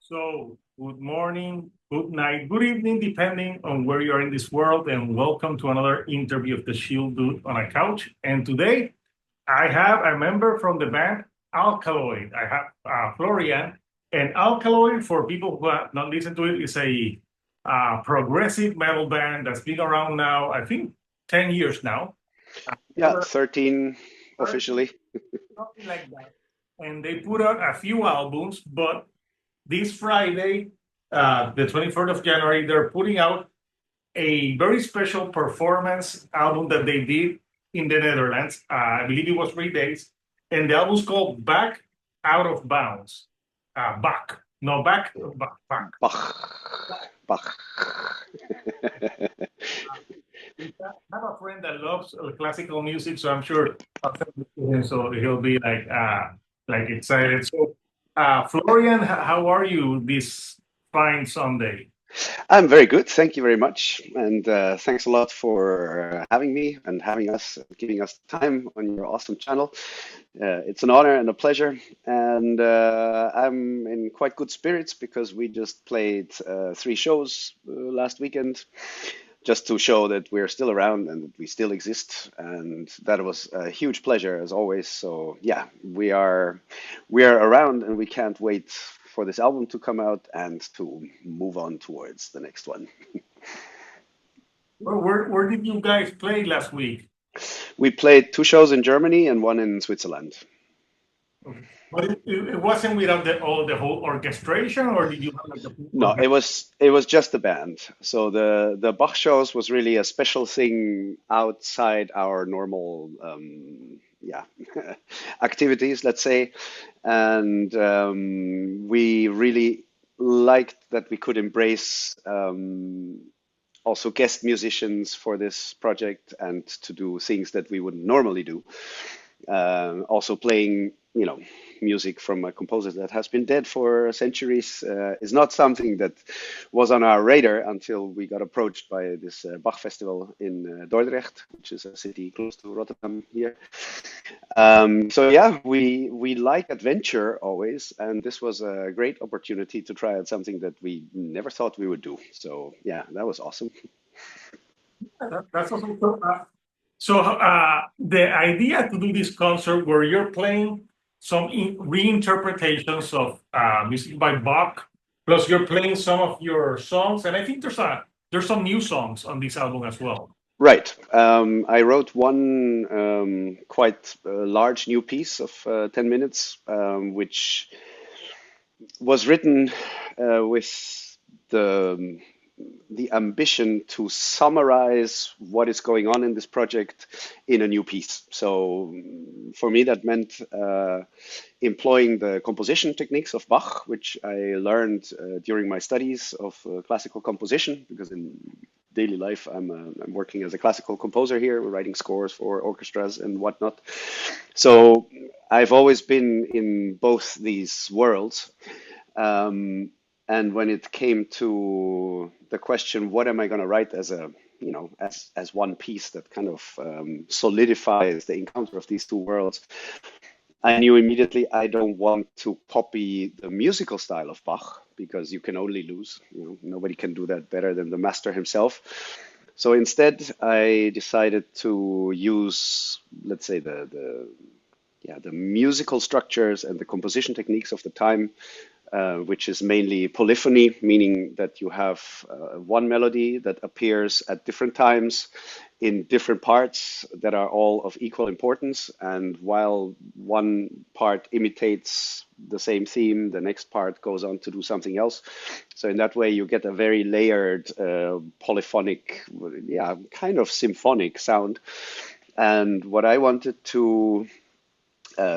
So, good morning, good night, good evening, depending on where you are in this world, and welcome to another interview of the Shield Dude on a Couch. And today, I have a member from the band Alkaloid. I have Florian, and Alkaloid, for people who have not listened to it, is a progressive metal band that's been around now, I think, 10 years now. Yeah, 13 officially. Something like that. And they put out a few albums, but this Friday, the 23rd of January, they're putting out a very special performance album that they did in the Netherlands. I believe it was 3 days. And the album's called Back Out of Bounds. Bach. No, back, back. Bach, Bach. I have a friend that loves classical music, so I'm sure I'll send it to him so he'll be like excited. So, Florian, how are you this fine Sunday? I'm very good. Thank you very much. And thanks a lot for having me and having us, giving us time on your awesome channel. It's an honor and a pleasure. And I'm in quite good spirits because we just played 3 shows last weekend, just to show that we're still around and that we still exist. And that was a huge pleasure as always. So yeah, we are around and we can't wait for this album to come out and to move on towards the next one. Where did you guys play last week? We played 2 shows in Germany and one in Switzerland. Okay. But it wasn't without the whole orchestration, or did you have like the full No, it orchestra? was it was just the band. So the Bach shows was really a special thing outside our normal yeah activities, let's say, and we really liked that we could embrace also guest musicians for this project and to do things that we wouldn't normally do. Also playing, music from a composer that has been dead for centuries is not something that was on our radar until we got approached by this Bach festival in Dordrecht, which is a city close to Rotterdam here. So yeah, we like adventure always, and this was a great opportunity to try out something that we never thought we would do. So yeah, that was awesome. That's also so. The idea to do this concert where you're playing some reinterpretations of music by Bach, plus you're playing some of your songs, and I think there's some new songs on this album as well. Right. I wrote one quite large new piece of 10 minutes, which was written with the the ambition to summarize what is going on in this project in a new piece. So for me, that meant employing the composition techniques of Bach, which I learned during my studies of classical composition, because in daily life I'm working as a classical composer here, writing scores for orchestras and whatnot. So I've always been in both these worlds. And when it came to the question, what am I going to write as as one piece that kind of solidifies the encounter of these two worlds, I knew immediately I don't want to copy the musical style of Bach because you can only lose. Nobody can do that better than the master himself. So instead, I decided to use, let's say, the musical structures and the composition techniques of the time, which is mainly polyphony, meaning that you have one melody that appears at different times in different parts that are all of equal importance. And while one part imitates the same theme, the next part goes on to do something else. So in that way, you get a very layered, polyphonic, yeah, kind of symphonic sound. And what I wanted to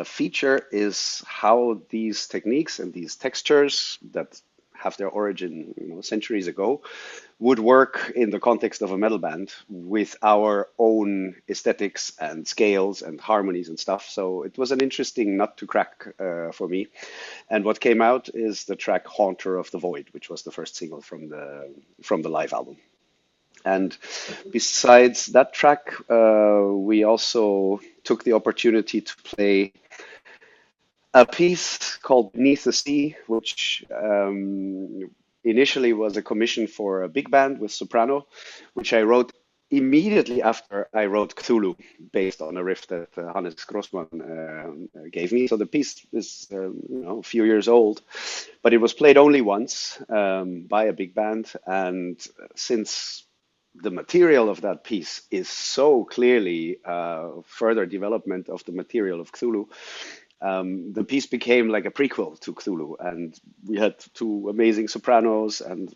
feature is how these techniques and these textures that have their origin, centuries ago, would work in the context of a metal band with our own aesthetics and scales and harmonies and stuff. So it was an interesting nut to crack for me. And what came out is the track "Haunter of the Void," which was the first single from the live album. And besides that track, we also took the opportunity to play a piece called Beneath the Sea, which initially was a commission for a big band with soprano, which I wrote immediately after I wrote Cthulhu, based on a riff that Hannes Grossman gave me. So the piece is, a few years old, but it was played only once by a big band, and since the material of that piece is so clearly further development of the material of Cthulhu, the piece became like a prequel to Cthulhu, and we had two amazing sopranos and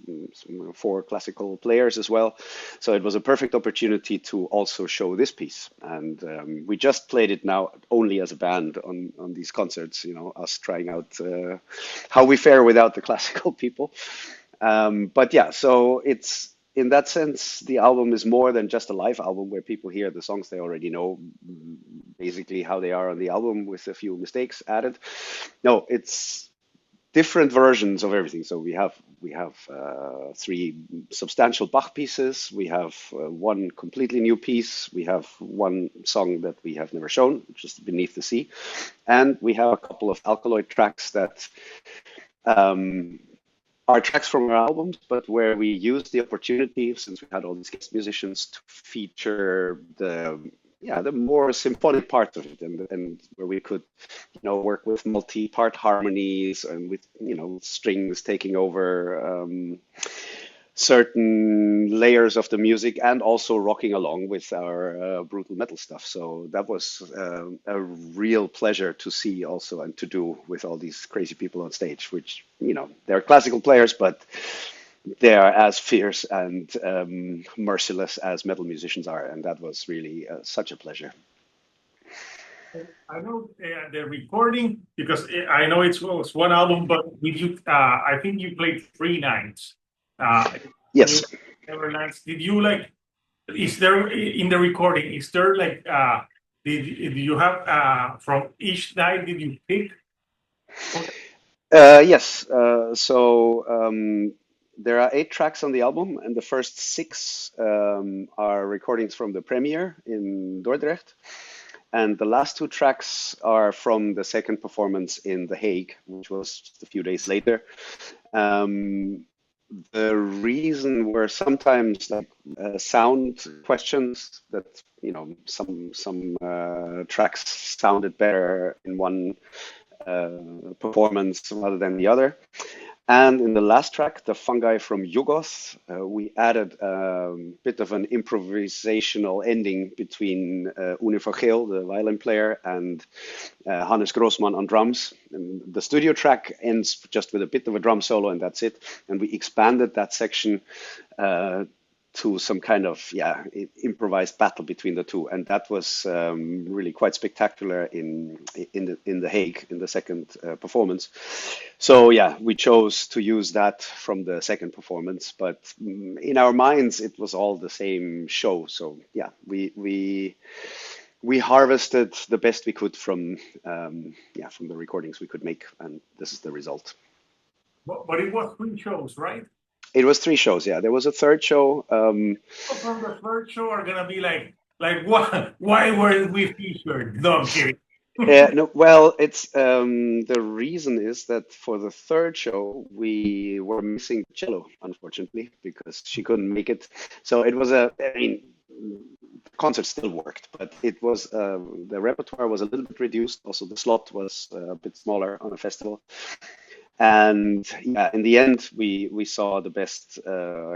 four classical players as well. So it was a perfect opportunity to also show this piece, and we just played it now only as a band on these concerts. Us trying out how we fare without the classical people. But yeah, so it's in that sense, the album is more than just a live album where people hear the songs they already know, basically how they are on the album with a few mistakes added. No, it's different versions of everything. So we have three substantial Bach pieces. We have one completely new piece. We have one song that we have never shown, which is Beneath the Sea, and we have a couple of Alkaloid tracks that are tracks from our albums, but where we used the opportunity, since we had all these guest musicians, to feature the more symphonic part of it, and where we could work with multi-part harmonies and with strings taking over certain layers of the music, and also rocking along with our brutal metal stuff. So that was a real pleasure to see also and to do with all these crazy people on stage, which, they're classical players, but they are as fierce and merciless as metal musicians are. And that was really such a pleasure. I know the recording because I know it was one album, but did you? I think you played 3 nights. Yes. Never nights. Did you like? Is there in the recording? Is there like? Did you have from each night? Did you pick? Yes. So there are 8 tracks on the album, and the first 6 are recordings from the premiere in Dordrecht. And the last 2 tracks are from the second performance in The Hague, which was just a few days later. The reason were sometimes like sound questions that some tracks sounded better in one performance rather than the other. And in the last track, the fungi from Yugoth, we added a bit of an improvisational ending between Une Vergeel, the violin player, and Hannes Grossman on drums. And the studio track ends just with a bit of a drum solo, and that's it. And we expanded that section to some kind of improvised battle between the two, and that was really quite spectacular in the Hague in the second performance. So yeah, we chose to use that from the second performance, but in our minds it was all the same show. So yeah, we harvested the best we could from the recordings we could make, and this is the result. But it was 3 shows, right? It was 3 shows. Yeah, there was a third show. From the third show are gonna be like why weren't we featured? No, I'm kidding. No, well, it's the reason is that for the third show we were missing cello, unfortunately, because she couldn't make it. So it was the concert still worked, but it was the repertoire was a little bit reduced. Also, the slot was a bit smaller on a festival. And yeah, in the end, we saw the best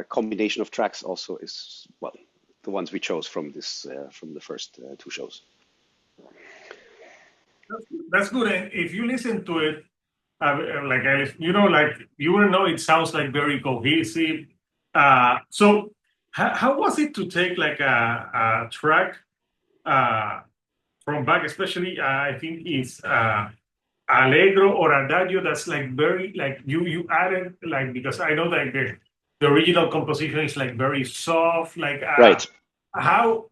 combination of tracks also is, well, the ones we chose from from the first 2 shows. That's good. And if you listen to it, like you will know it sounds like very cohesive. So how was it to take like a track from Bach, especially I think it's Allegro or Adagio that's like very like you added like because I know like the original composition is like very soft, like Right. how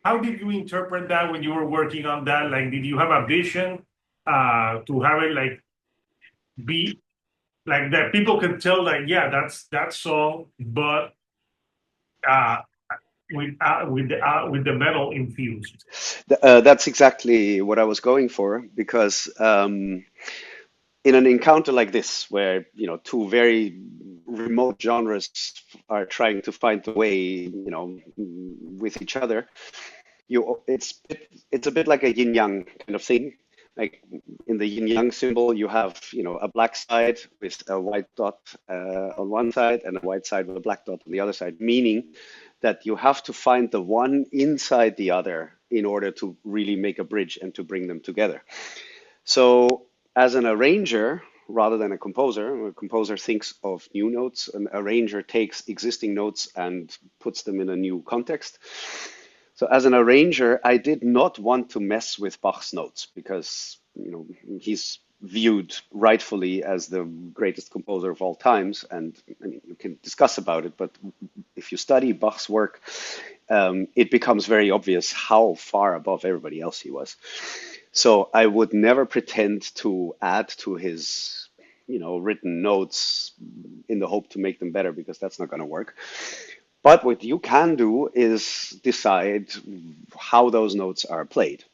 how did you interpret that when you were working on that? Like, did you have a vision to have it like be like that people can tell like, yeah, that's that song, but uh, with the metal infused. That's exactly what I was going for because in an encounter like this, where two very remote genres are trying to find a way, with each other, it's a bit like a yin yang kind of thing. Like in the yin yang symbol, you have a black side with a white dot on one side and a white side with a black dot on the other side, meaning that you have to find the one inside the other in order to really make a bridge and to bring them together. So, as an arranger, rather than a composer thinks of new notes, an arranger takes existing notes and puts them in a new context. So, as an arranger, I did not want to mess with Bach's notes because, he's viewed rightfully as the greatest composer of all times. And I mean, you can discuss about it, but if you study Bach's work, it becomes very obvious how far above everybody else he was. So I would never pretend to add to his, written notes in the hope to make them better because that's not going to work. But what you can do is decide how those notes are played.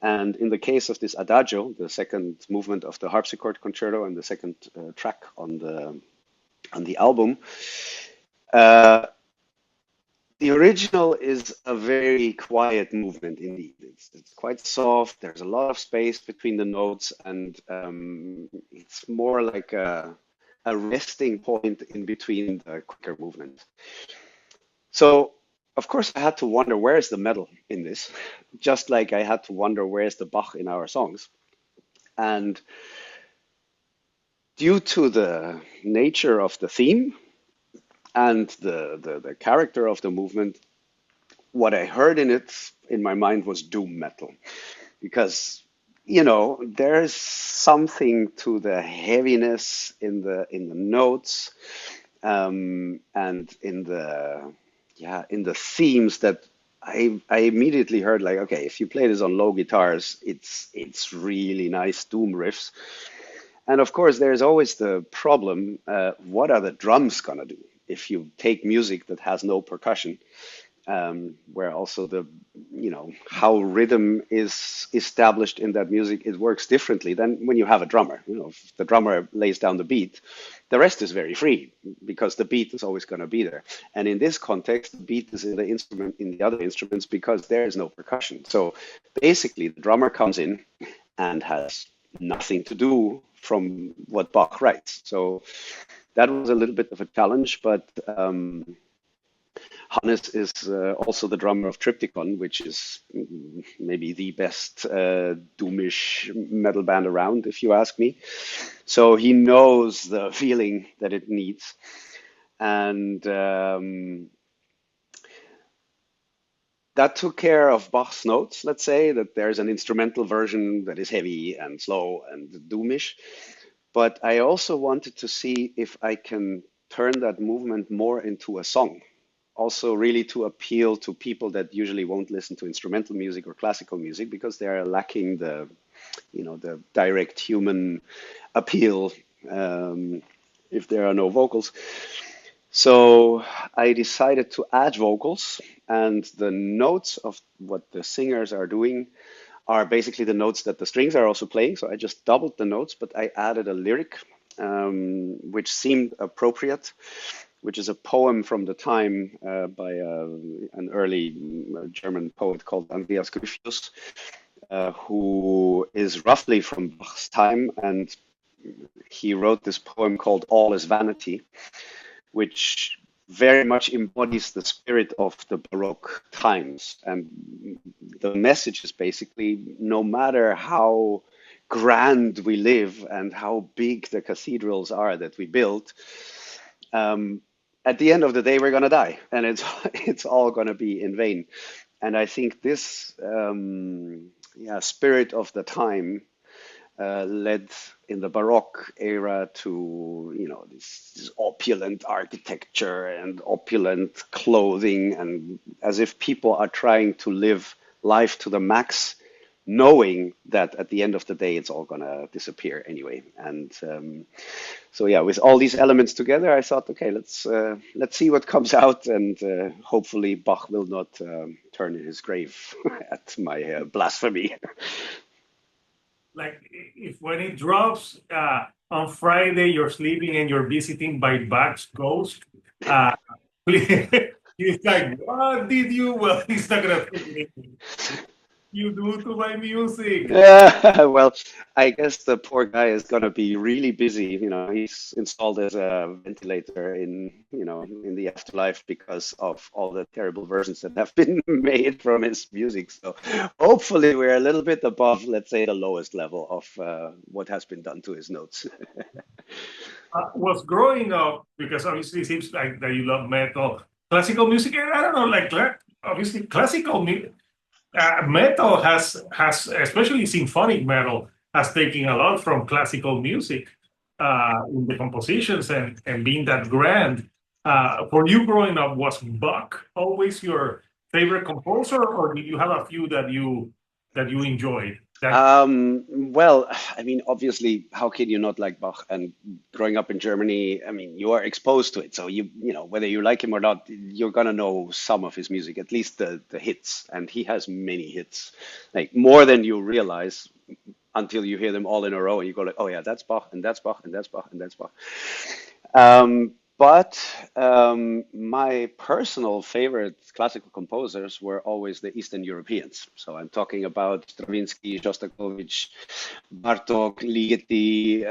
And in the case of this adagio, the second movement of the harpsichord concerto and the second track on the album, uh, the original is a very quiet movement indeed. It's quite soft. There's a lot of space between the notes, and it's more like a resting point in between the quicker movement. So, of course, I had to wonder where's the metal in this, just like I had to wonder where's the Bach in our songs. And due to the nature of the theme and the character of the movement, what I heard in it in my mind was doom metal because there's something to the heaviness in the notes and in the themes that I immediately heard like, okay, if you play this on low guitars, it's really nice doom riffs. And of course, there's always the problem, what are the drums gonna do if you take music that has no percussion, where also how rhythm is established in that music, it works differently than when you have a drummer. If the drummer lays down the beat, the rest is very free because the beat is always going to be there. And in this context, the beat is in the instrument, in the other instruments, because there is no percussion. So basically, the drummer comes in and has nothing to do from what Bach writes. So that was a little bit of a challenge, but Hannes is also the drummer of Triptychon, which is maybe the best doomish metal band around, if you ask me. So he knows the feeling that it needs. And that took care of Bach's notes, let's say, that there's an instrumental version that is heavy and slow and doomish. But I also wanted to see if I can turn that movement more into a song, also really to appeal to people that usually won't listen to instrumental music or classical music because they are lacking the direct human appeal if there are no vocals. So I decided to add vocals, and the notes of what the singers are doing are basically the notes that the strings are also playing. So I just doubled the notes, but I added a lyric, which seemed appropriate, which is a poem from the time by an early German poet called Andreas Gryphius, who is roughly from Bach's time, and he wrote this poem called All is Vanity, which very much embodies the spirit of the Baroque times. And the message is basically no matter how grand we live and how big the cathedrals are that we build, at the end of the day, we're going to die, and it's all going to be in vain. And I think this spirit of the time led in the Baroque era to this opulent architecture and opulent clothing, and as if people are trying to live life to the max knowing that at the end of the day it's all gonna disappear anyway. And so yeah, with all these elements together, I thought, okay, let's see what comes out, and hopefully Bach will not turn in his grave at my blasphemy. Like if when it drops on Friday, you're sleeping and you're visiting by Bach's ghost. Uh, he's like, "What did you?" Well, he's not gonna think anything. You do to my music. Yeah, well, I guess the poor guy is gonna be really busy. You know, he's installed as a ventilator in, in the afterlife because of all the terrible versions that have been made from his music. So hopefully we're a little bit above, let's say, the lowest level of what has been done to his notes. Was growing up because obviously it seems like that you love metal, classical music, and I don't know, like obviously classical music. Metal has especially symphonic metal has taken a lot from classical music in the compositions and being that grand. For you growing up, was Bach always your favorite composer, or did you have a few that you enjoyed? That Well, I mean, obviously, how can you not like Bach? And growing up in Germany, I mean, you are exposed to it. So whether you like him or not, you're gonna know some of his music, at least the hits. And he has many hits, like more than you realize until you hear them all in a row, and you go like, oh yeah, that's Bach, and that's Bach, and that's Bach, and that's Bach. But my personal favorite classical composers were always the Eastern Europeans. So I'm talking about Stravinsky, Shostakovich, Bartók, Ligeti.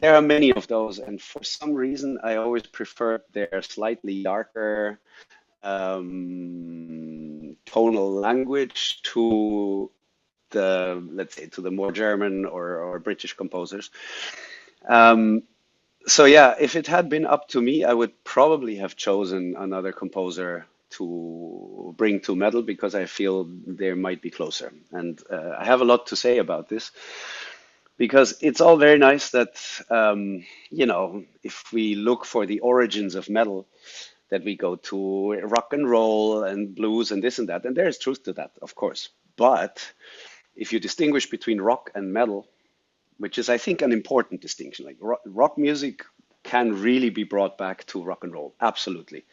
There are many of those, and for some reason, I always preferred their slightly darker tonal language to the, let's say, to the more German or British composers. Um, so yeah, if it had been up to me, I would probably have chosen another composer to bring to metal because I feel they might be closer. And I have a lot to say about this because it's all very nice that if we look for the origins of metal, that we go to rock and roll and blues and this and that, and there is truth to that, of course. But if you distinguish between rock and metal, which is, I think, an important distinction. Like rock music can really be brought back to rock and roll, absolutely.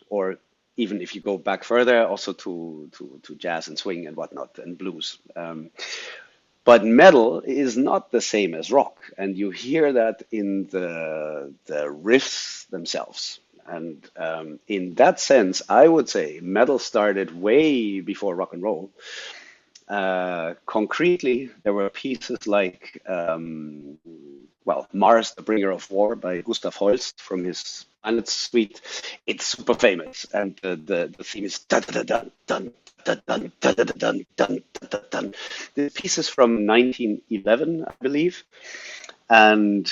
Or even if you go back further, also to jazz and swing and whatnot and blues. But metal is not the same as rock, and you hear that in the riffs themselves. And in that sense, I would say metal started way before rock and roll. Concretely, there were pieces like, well, Mars, the Bringer of War by Gustav Holst from his Planet Suite. It's super famous, and the theme is dun dun dun dun dun dun dun dun dun dun dun dun. The piece is from 1911, I believe, and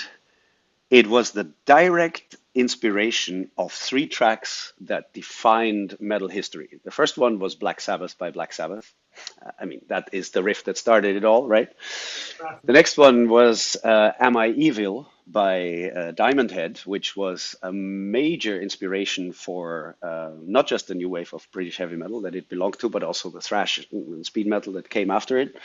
it was the direct inspiration of three tracks that defined metal history. The first one was Black Sabbath by Black Sabbath. I mean, that is the riff that started it all, right? The next one was Am I Evil by Diamond Head, which was a major inspiration for not just the new wave of British heavy metal that it belonged to, but also the thrash and speed metal that came after it.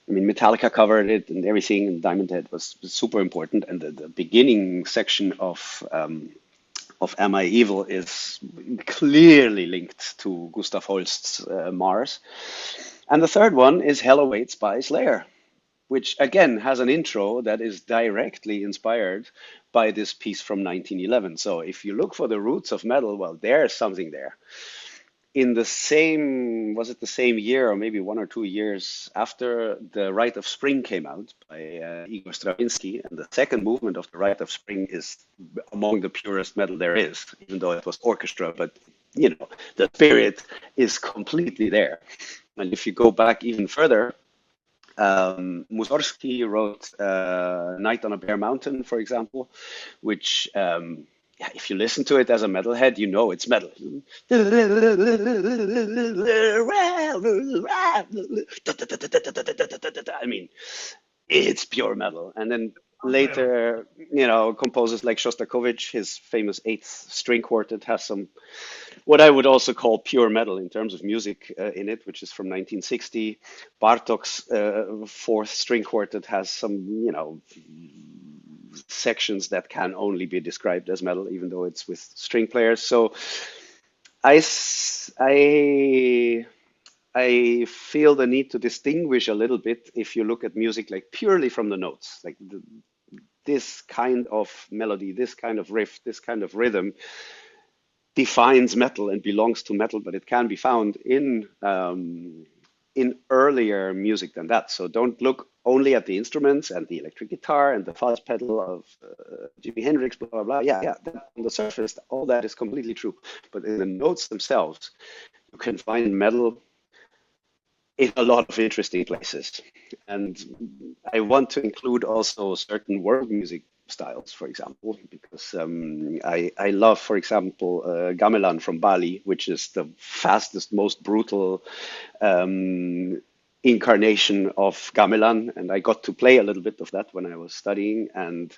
I mean, Metallica covered it and everything, and Diamond Head was super important. And the beginning section of Am I Evil is clearly linked to Gustav Holst's Mars. And the third one is Hell Awaits by Slayer, which again has an intro that is directly inspired by this piece from 1911. So if you look for the roots of metal, well, there's something there. In the same, was it the same year or maybe 1 or 2 years after the Rite of Spring came out by Igor Stravinsky, and the second movement of the Rite of Spring is among the purest metal there is, even though it was orchestra, but the spirit is completely there. And if you go back even further, Mussorgsky wrote Night on a Bare Mountain, for example, which, yeah, if you listen to it as a metalhead, you know it's metal. I mean, it's pure metal. And then Metal. Later, composers like Shostakovich, his famous Eighth String Quartet has some what I would also call pure metal in terms of music in it, which is from 1960. Bartok's Fourth String Quartet has some, sections that can only be described as metal, even though it's with string players. So I, s- I feel the need to distinguish a little bit if you look at music like purely from the notes, like this kind of melody, this kind of riff, this kind of rhythm defines metal and belongs to metal, but it can be found in earlier music than that. So don't look only at the instruments and the electric guitar and the fuzz pedal of Jimi Hendrix, blah blah blah. Yeah, yeah. That, on the surface, all that is completely true, but in the notes themselves, you can find metal in a lot of interesting places. And I want to include also certain world music styles, for example, because I love, for example, gamelan from Bali, which is the fastest, most brutal incarnation of gamelan, and I got to play a little bit of that when I was studying, and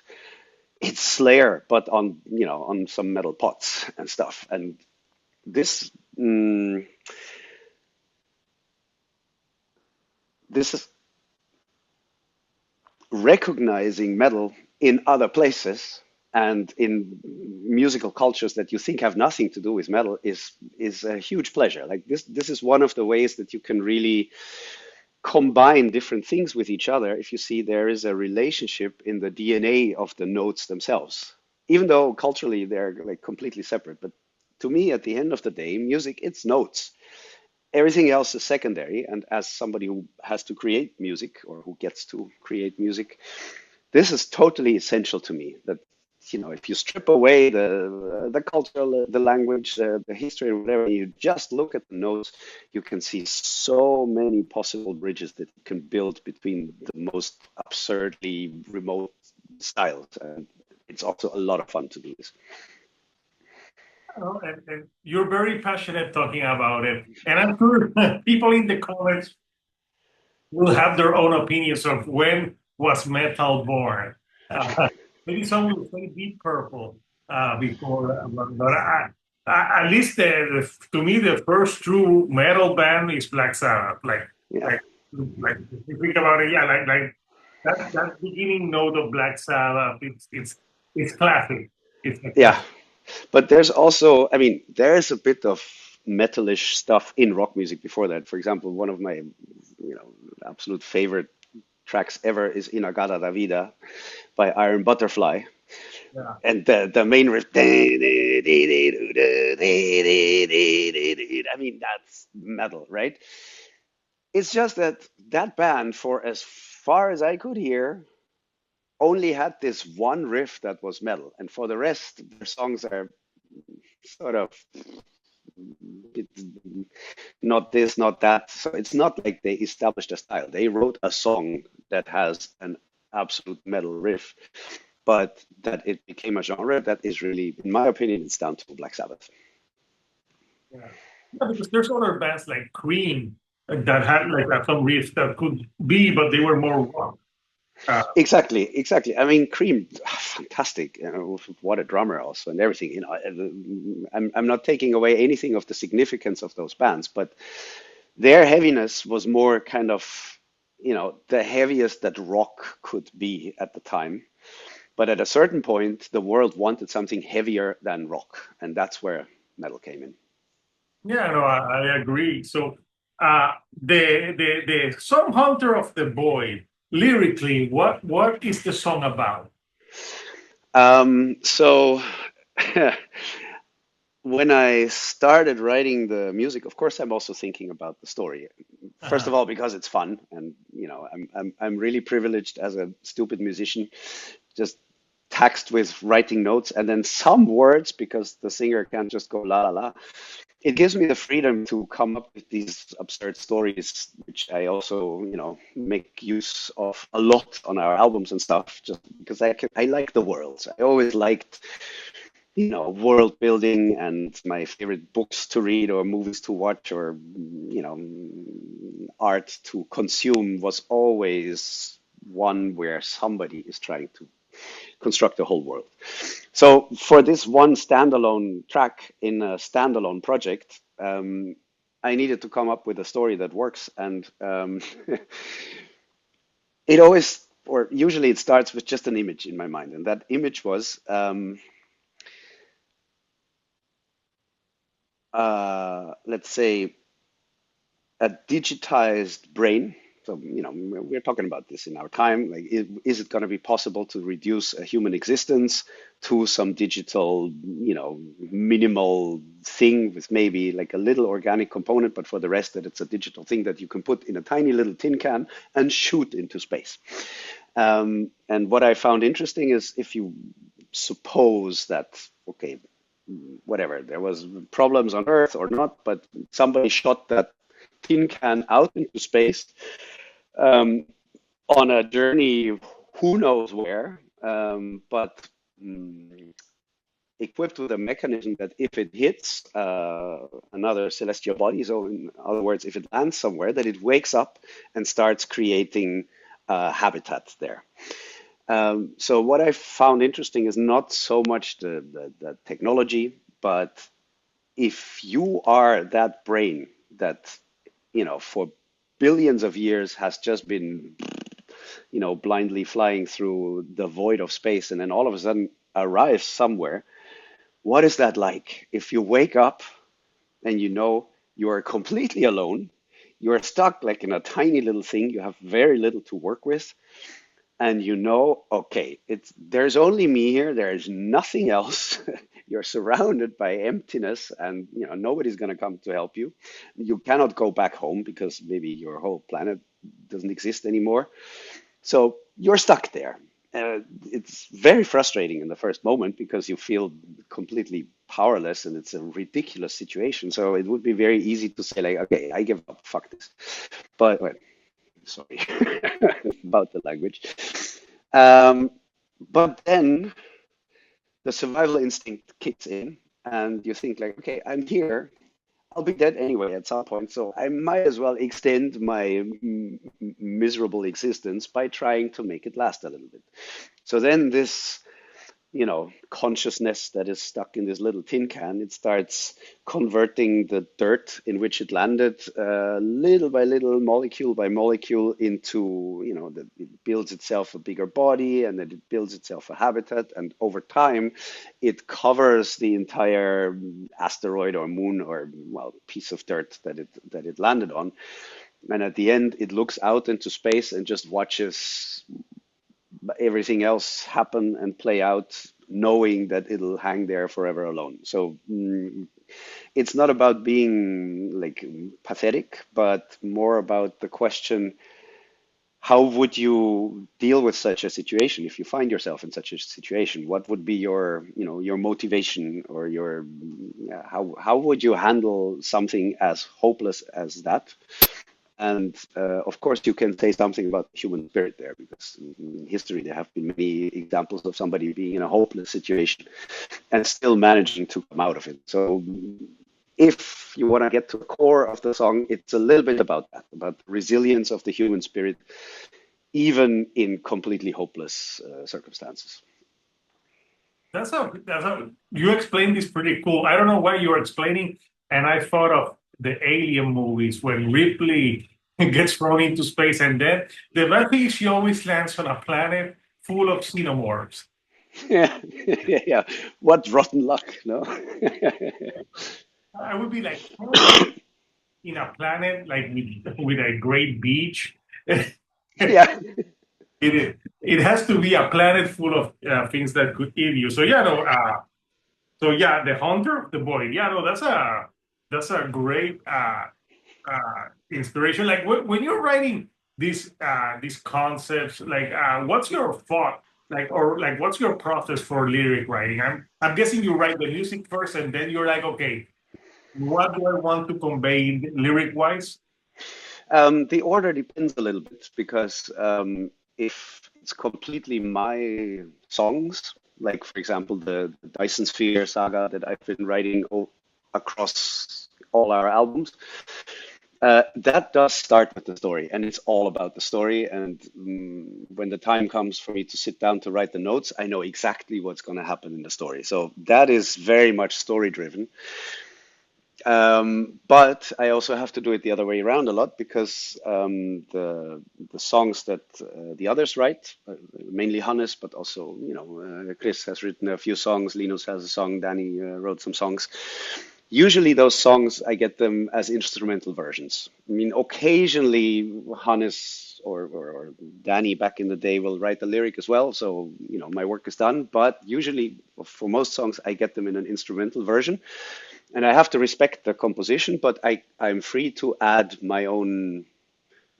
it's Slayer, but on on some metal pots and stuff. And this this is recognizing metal in other places and in musical cultures that you think have nothing to do with metal is a huge pleasure. Like this is one of the ways that you can really combine different things with each other if you see there is a relationship in the DNA of the notes themselves, even though culturally they're like completely separate. But to me, at the end of the day, music, it's notes. Everything else is secondary. And as somebody who has to create music or who gets to create music, this is totally essential to me. That if you strip away the culture, the language, the history, whatever, you just look at the notes, you can see so many possible bridges that you can build between the most absurdly remote styles. And it's also a lot of fun to do this. And you're very passionate talking about it. And I'm sure people in the comments will have their own opinions of when was metal born. Uh, Maybe some will say Deep Purple before, but at least to me, the first true metal band is Black Sabbath. Yeah. Like, if you think about it, yeah, like that beginning note of Black Sabbath, it's classic. It's a Yeah. classic. But there's also, I mean, there's a bit of metalish stuff in rock music before that. For example, one of my, absolute favorite tracks ever is Inagada da Vida by Iron Butterfly. Yeah. And the main riff, I mean, that's metal, right? It's just that that band, for as far as I could hear, only had this one riff that was metal. And for the rest, their songs are sort of it's not this, not that. So it's not like they established a style. They wrote a song that has an absolute metal riff, but that it became a genre that is really, in my opinion, it's down to Black Sabbath. Yeah. Yeah, because there's other bands like Cream that had like some riffs that could be, but they were more rock. Uh, Exactly, exactly. I mean, Cream, fantastic. What a drummer also, and everything. I'm not taking away anything of the significance of those bands, but their heaviness was more kind of, the heaviest that rock could be at the time. But at a certain point, the world wanted something heavier than rock, and that's where metal came in. yeah, no, I agree. So the Song Hunter of the Void, lyrically, what is the song about? So when I started writing the music, of course, I'm also thinking about the story. First of Uh-huh. all, because it's fun, and I'm really privileged as a stupid musician, just taxed with writing notes and then some words because the singer can't just go la la la. It gives me the freedom to come up with these absurd stories, which I also, make use of a lot on our albums and stuff, just because I like the world. I always liked, world building, and my favorite books to read or movies to watch or, art to consume was always one where somebody is trying to construct the whole world. So for this one standalone track in a standalone project, I needed to come up with a story that works, and it always, or usually, it starts with just an image in my mind, and that image was, let's say, a digitized brain. So, we're talking about this in our time. Like, is it going to be possible to reduce a human existence to some digital, minimal thing with maybe like a little organic component, but for the rest, that it's a digital thing that you can put in a tiny little tin can and shoot into space. And what I found interesting is if you suppose that, okay, whatever, there was problems on Earth or not, but somebody shot that tin can out into space um, on a journey, who knows where, but equipped with a mechanism that if it hits another celestial body, so in other words, if it lands somewhere, that it wakes up and starts creating habitat there. So what I found interesting is not so much the technology, but if you are that brain that, for billions of years has just been, blindly flying through the void of space and then all of a sudden arrives somewhere, what is that like? If you wake up and you are completely alone, you're stuck like in a tiny little thing, you have very little to work with, and okay, there's only me here, there's nothing else. You're surrounded by emptiness, and nobody's going to come to help you. You cannot go back home because maybe your whole planet doesn't exist anymore. So you're stuck there. It's very frustrating in the first moment because you feel completely powerless and it's a ridiculous situation. So it would be very easy to say, like, okay, I give up, fuck this. But well, sorry about the language. Um, but then the survival instinct kicks in, and you think, like, okay, I'm here. I'll be dead anyway at some point, so I might as well extend my miserable existence by trying to make it last a little bit. So then this consciousness that is stuck in this little tin can, it starts converting the dirt in which it landed, little by little, molecule by molecule, into, it builds itself a bigger body and then it builds itself a habitat. And over time, it covers the entire asteroid or moon or, well, piece of dirt that it landed on. And at the end, it looks out into space and just watches everything else happen and play out, knowing that it'll hang there forever alone. So it's not about being like pathetic, but more about the question, how would you deal with such a situation if you find yourself in such a situation? What would be your motivation, or how would you handle something as hopeless as that? And of course, you can say something about the human spirit there, because in history there have been many examples of somebody being in a hopeless situation and still managing to come out of it. So if you want to get to the core of the song, it's a little bit about that, about the resilience of the human spirit, even in completely hopeless circumstances. You explained this pretty cool. I don't know why you were explaining, and I thought of the Alien movies when Ripley gets thrown into space, and then the bad thing is she always lands on a planet full of xenomorphs. Yeah, yeah. What rotten luck, no? I would be like, oh, in a planet like with a great beach. Yeah. It has to be a planet full of things that could eat you. So yeah, no. So yeah, the hunter, the boy. Yeah, no, that's a great inspiration. Like when you're writing these concepts, like what's your thought, like, or like what's your process for lyric writing? I'm guessing you write the music first, and then you're like, okay, what do I want to convey lyric wise? The order depends a little bit because if it's completely my songs, like for example the Dyson Sphere saga that I've been writing across all our albums, That does start with the story, and it's all about the story. And when the time comes for me to sit down to write the notes, I know exactly what's going to happen in the story. So that is very much story driven. But I also have to do it the other way around a lot because the songs that the others write, mainly Hannes, but also Chris has written a few songs, Linus has a song, Danny wrote some songs. Usually those songs I get them as instrumental versions. I mean, occasionally Hannes or Danny back in the day will write the lyric as well, so my work is done. But usually for most songs I get them in an instrumental version. And I have to respect the composition, but I'm free to add my own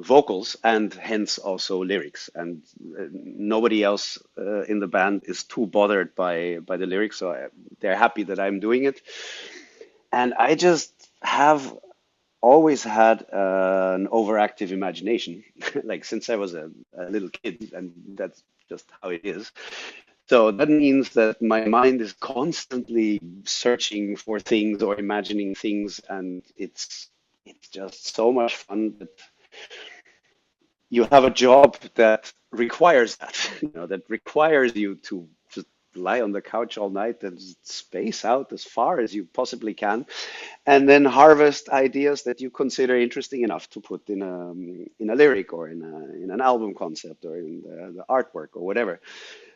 vocals and hence also lyrics. And nobody else in the band is too bothered by the lyrics, so they're happy that I'm doing it. And I just have always had an overactive imagination, like since I was a little kid, and that's just how it is. So that means that my mind is constantly searching for things or imagining things, and it's just so much fun that you have a job that requires that, that requires you to just lie on the couch all night and space out as far as you possibly can, and then harvest ideas that you consider interesting enough to put in a lyric or in an album concept or in the artwork or whatever.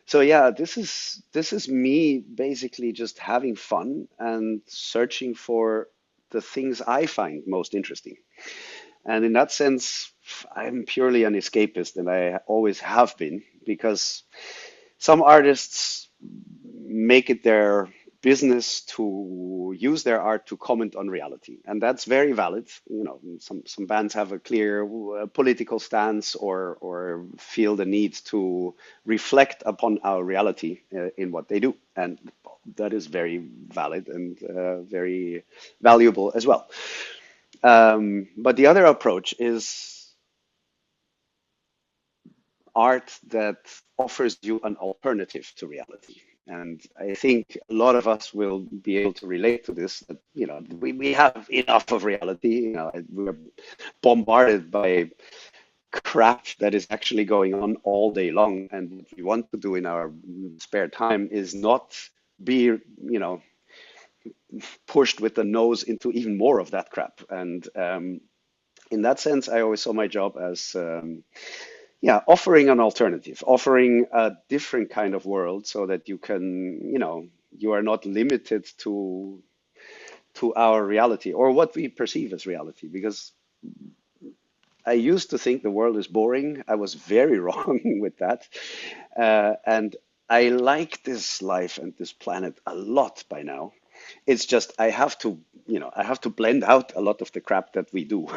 So yeah, this is me basically just having fun and searching for the things I find most interesting. And in that sense, I'm purely an escapist, and I always have been, because some artists make it their business to use their art to comment on reality, and that's very valid. Some bands have a clear political stance or feel the need to reflect upon our reality in what they do, and that is very valid and very valuable as well. But the other approach is art that offers you an alternative to reality. And I think a lot of us will be able to relate to this, that, we have enough of reality. We're bombarded by crap that is actually going on all day long. And what we want to do in our spare time is not be, pushed with the nose into even more of that crap. And in that sense, I always saw my job as yeah, offering an alternative, offering a different kind of world so that you can, you are not limited to our reality or what we perceive as reality. Because I used to think the world is boring. I was very wrong with that. And I like this life and this planet a lot by now. It's just I have to blend out a lot of the crap that we do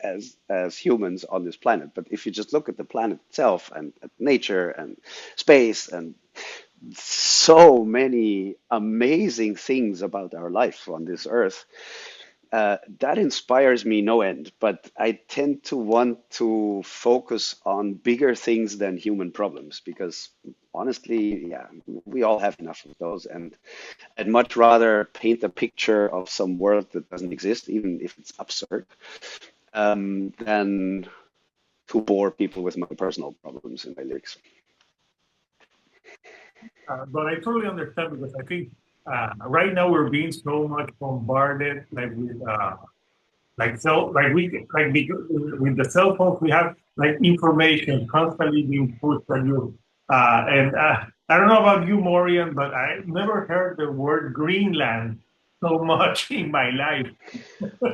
as humans on this planet. But if you just look at the planet itself and at nature and space and so many amazing things about our life on this earth, that inspires me no end. But I tend to want to focus on bigger things than human problems because honestly, yeah, we all have enough of those. And I'd much rather paint a picture of some world that doesn't exist, even if it's absurd, than to bore people with my personal problems in my lyrics. But I totally understand because I think right now we're being so much bombarded, like with like we like with the cell phones we have like information constantly being pushed at you. And I don't know about you, Morean, but I never heard the word Greenland so much in my life.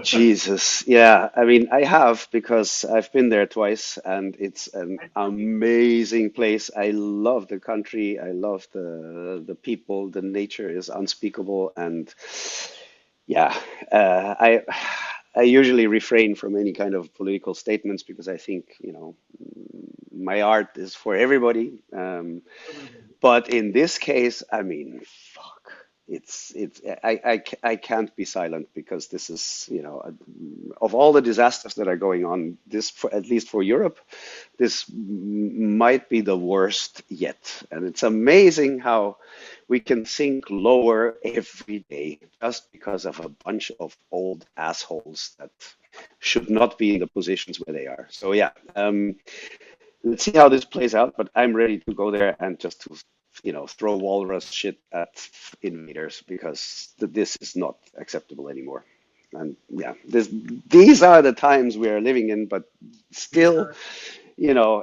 Jesus, yeah. I mean, I have because I've been there twice, and it's an amazing place. I love the country. I love the people. The nature is unspeakable, and yeah, I usually refrain from any kind of political statements because I think, my art is for everybody. But in this case, I mean, fuck. I can't be silent because this is, of all the disasters that are going on, this, at least for Europe, this might be the worst yet. And it's amazing how we can sink lower every day just because of a bunch of old assholes that should not be in the positions where they are. So yeah, let's see how this plays out, but I'm ready to go there and just to, throw walrus shit at invaders because this is not acceptable anymore. And yeah, these are the times we are living in, but These still, are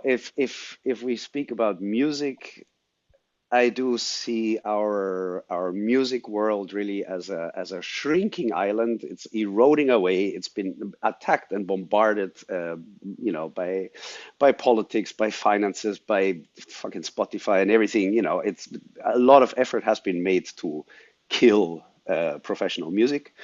if we speak about music, I do see our music world really as a shrinking island. It's eroding away. It's been attacked and bombarded, by politics, by finances, by fucking Spotify and everything. It's a lot of effort has been made to kill professional music,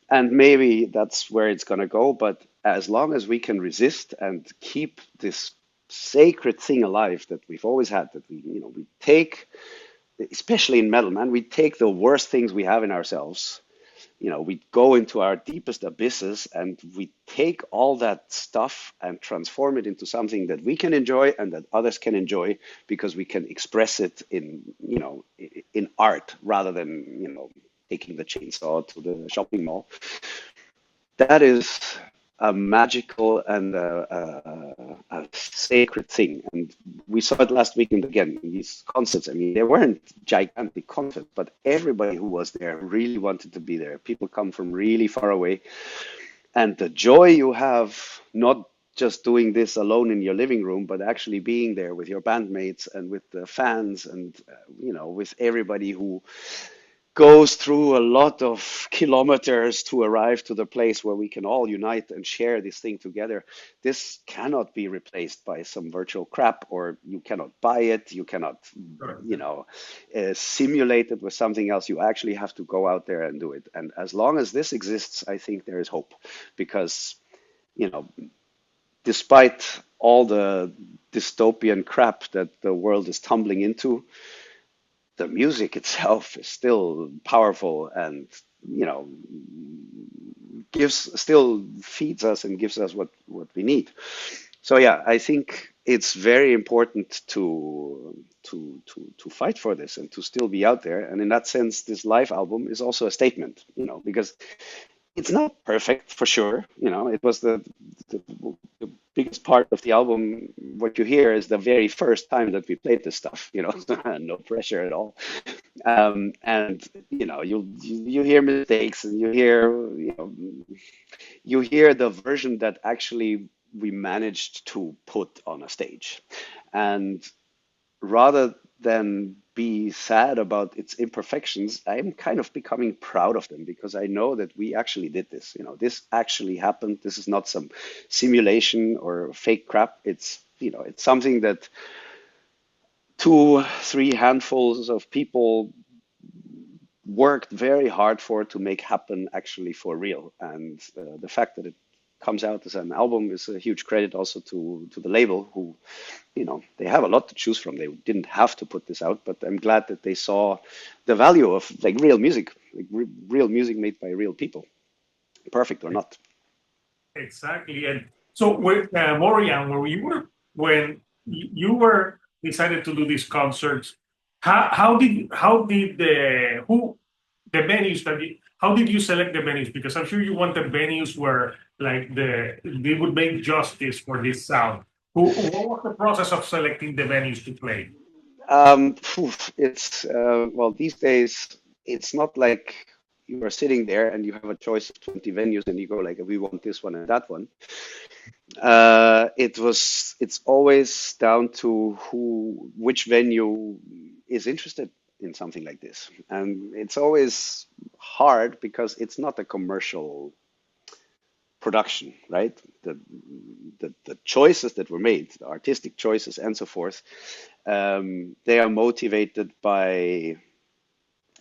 and maybe that's where it's going to go. But as long as we can resist and keep this sacred thing alive that we've always had, that we take, especially in metal, man, we take the worst things we have in ourselves. We go into our deepest abysses and we take all that stuff and transform it into something that we can enjoy and that others can enjoy because we can express it in art rather than, taking the chainsaw to the shopping mall. That is a magical and a sacred thing. And we saw it last weekend again in these concerts. I mean, they weren't gigantic concerts, but everybody who was there really wanted to be there. People come from really far away. And the joy you have, not just doing this alone in your living room, but actually being there with your bandmates and with the fans and, with everybody who goes through a lot of kilometers to arrive to the place where we can all unite and share this thing together. This cannot be replaced by some virtual crap, or you cannot buy it. You cannot, correct. simulate it with something else. You actually have to go out there and do it. And as long as this exists, I think there is hope because, you know, despite all the dystopian crap that the world is tumbling into, the music itself is still powerful and you know gives still feeds us and gives us what we need. So yeah, I think it's very important to fight for this and to still be out there. And in that sense, this live album is also a statement, because it's not perfect for sure. It was the, the biggest part of the album. What you hear is the very first time that we played this stuff. No pressure at all. And you hear mistakes, and you hear the version that actually we managed to put on a stage, and rather than be sad about its imperfections, I'm kind of becoming proud of them because I know that we actually did this. This actually happened. This is not some simulation or fake crap. It's something that two, three handfuls of people worked very hard for to make happen actually for real. And the fact that it comes out as an album is a huge credit also to the label who, they have a lot to choose from. They didn't have to put this out, but I'm glad that they saw the value of like real music, like real music made by real people, perfect or not. Exactly. And so with Morean, when you were decided to do these concerts, how did the venues how did you select the venues? Because I'm sure you want the venues where like they would make justice for this sound. What was the process of selecting the venues to play? It's well, these days it's not like you are sitting there and you have a choice of 20 venues and you go like, we want this one and that one. It's always down to which venue is interested in something like this. And it's always hard because it's not a commercial production, right? The choices that were made, the artistic choices and so forth, they are motivated by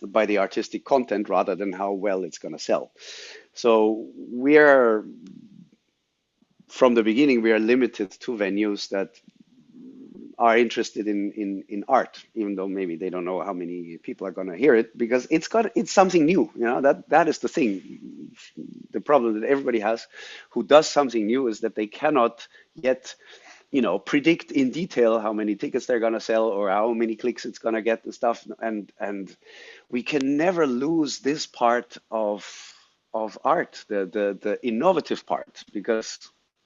the artistic content rather than how well it's going to sell. So we are from the beginning, we are limited to venues that are interested in art, even though maybe they don't know how many people are going to hear it because it's something new. That is the thing. The problem that everybody has who does something new is that they cannot yet predict in detail how many tickets they're going to sell or how many clicks it's going to get and stuff. And we can never lose this part of art, the innovative part, because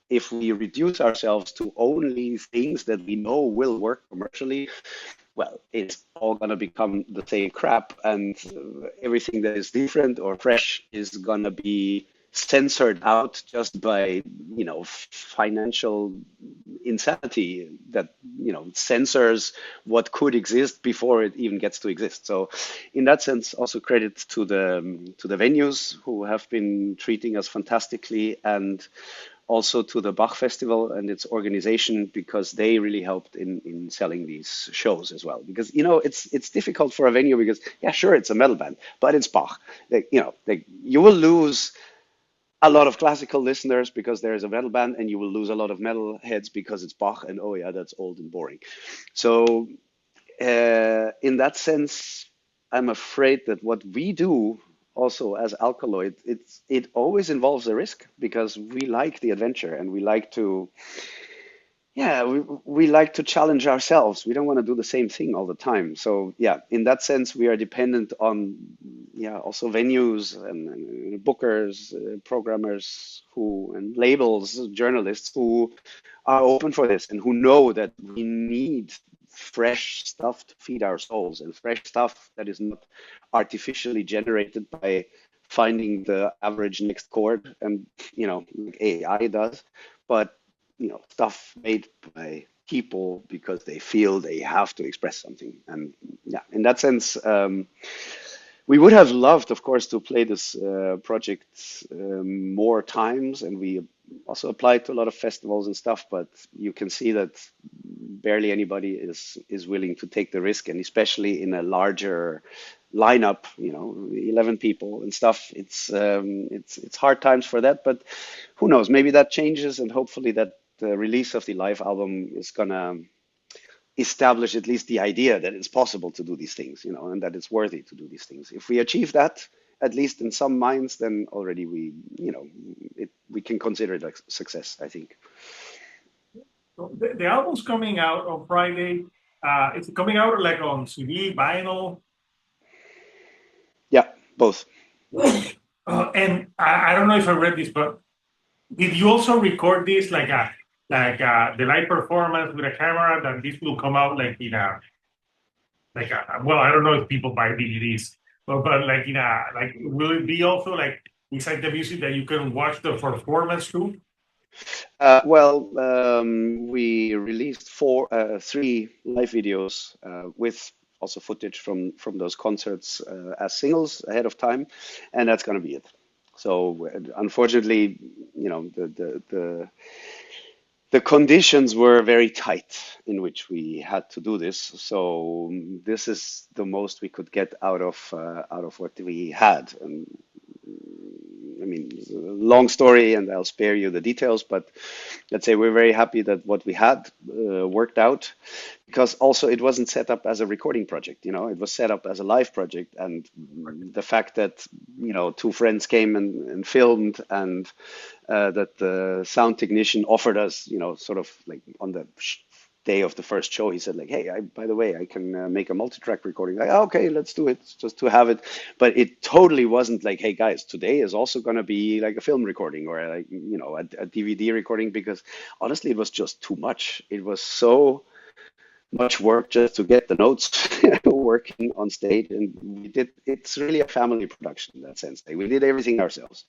if we reduce ourselves to only things that we know will work commercially, well, it's all going to become the same crap, and everything that is different or fresh is going to be censored out just by, financial insanity that, censors what could exist before it even gets to exist. So, in that sense, also credit to the venues who have been treating us fantastically, and also to the Bach Festival and its organization, because they really helped in selling these shows as well. Because it's difficult for a venue because, yeah, sure, it's a metal band, but it's Bach. You will lose a lot of classical listeners because there is a metal band, and you will lose a lot of metal heads because it's Bach, and oh yeah, that's old and boring. So in that sense, I'm afraid that what we do also as Alkaloid, it always involves a risk, because we like the adventure and we like to, yeah, we like to challenge ourselves. We don't want to do the same thing all the time. So yeah, in that sense, we are dependent on, yeah, also venues and bookers, programmers who, and labels, journalists who are open for this and who know that we need fresh stuff to feed our souls, and fresh stuff that is not artificially generated by finding the average next chord and, like AI does, but stuff made by people because they feel they have to express something. And yeah, in that sense, we would have loved, of course, to play this project more times, and we also applied to a lot of festivals and stuff. But you can see that barely anybody is willing to take the risk, and especially in a larger lineup, 11 people and stuff. It's hard times for that, but who knows? Maybe that changes, and hopefully that the release of the live album is gonna establish at least the idea that it's possible to do these things, and that it's worthy to do these things. If we achieve that, at least in some minds, then already we can consider it a success, I think. So the album's coming out on Friday. It's coming out like on CD, vinyl. Yeah, both. And I don't know if I read this, but did you also record this like the live performance with a camera, that this will come out like in a well, I don't know if people buy DVDs, but like in a like will it be also like inside the music that you can watch the performance too? Well, we released three live videos with also footage from those concerts as singles ahead of time, and that's going to be it. So unfortunately, the conditions were very tight in which we had to do this. So this is the most we could get out of what we had. And I mean, it's a long story, and I'll spare you the details, but let's say we're very happy that what we had worked out, because also it wasn't set up as a recording project, it was set up as a live project. And the fact that, two friends came and filmed, and that the sound technician offered us, sort of like on the day of the first show, he said like, hey, by the way, I can make a multi-track recording. Like, "Oh, okay, let's do it, just to have it." But it totally wasn't like, hey guys, today is also going to be like a film recording or like, a DVD recording, because honestly, it was just too much. It was so much work just to get the notes working on stage, and it's really a family production in that sense. Like, we did everything ourselves.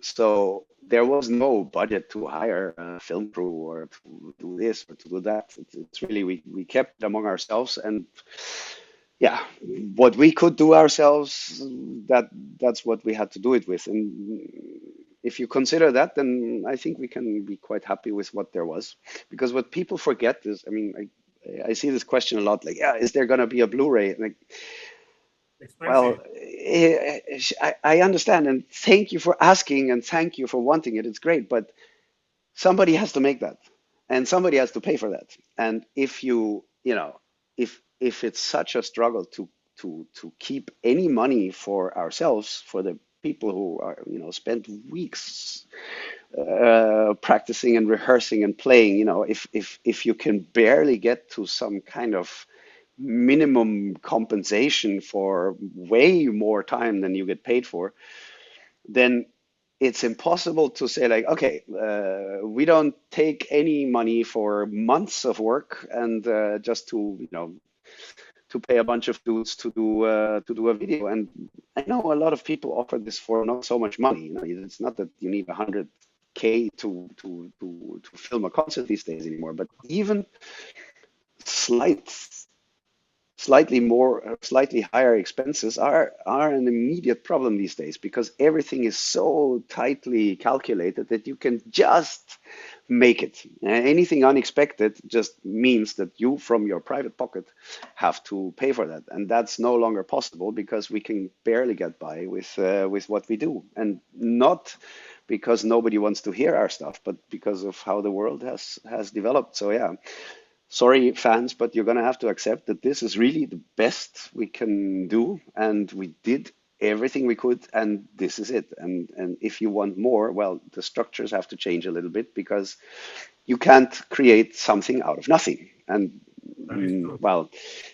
So there was no budget to hire a film crew or to do this or to do that. It's really, we kept it among ourselves, and yeah, what we could do ourselves, that's what we had to do it with. And if you consider that, then I think we can be quite happy with what there was. Because what people forget is, I mean, I see this question a lot, like, yeah, is there going to be a Blu-ray? Like, well, Expensive. I understand, and thank you for asking, and thank you for wanting it. It's great, but somebody has to make that, and somebody has to pay for that. And if if it's such a struggle to keep any money for ourselves, for the people who are, spent weeks practicing and rehearsing and playing. If you can barely get to some kind of minimum compensation for way more time than you get paid for, then it's impossible to say like, okay, we don't take any money for months of work and just to pay a bunch of dudes to do a video. And I know a lot of people offer this for not so much money. It's not that you need 100K to film a concert these days anymore. But even slight slightly higher expenses are an immediate problem these days because everything is so tightly calculated that you can just make it. Anything unexpected just means that you, from your private pocket, have to pay for that, and that's no longer possible because we can barely get by with what we do, and not because nobody wants to hear our stuff, but because of how the world has developed. So yeah, sorry, fans, but you're going to have to accept that this is really the best we can do, and we did everything we could, and this is it. And if you want more, well, the structures have to change a little bit because you can't create something out of nothing. And That is true. well,